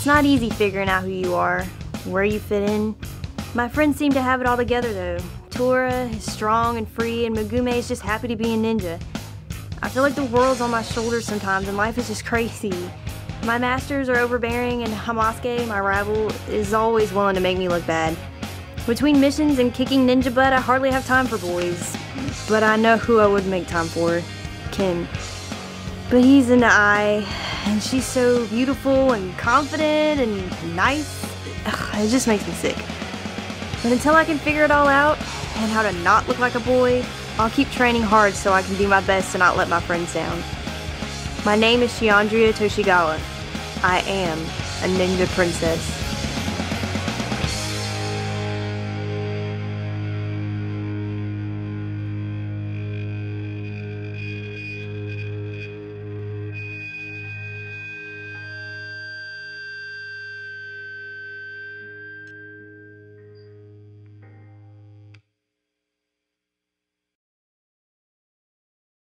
It's not easy figuring out who you are, where you fit in. My friends seem to have it all together though. Tora is strong and free, and Megume is just happy to be a ninja. I feel like the world's on my shoulders sometimes and life is just crazy. My masters are overbearing, and Hamasuke, my rival, is always willing to make me look bad. Between missions and kicking ninja butt, I hardly have time for boys. But I know who I would make time for. Ken. But he's an Ai, and she's so beautiful and confident and nice. Ugh, it just makes me sick. But until I can figure it all out, and how to not look like a boy, I'll keep training hard so I can do my best to not let my friends down. My name is Shiandria Toshigawa. I am a ninja princess.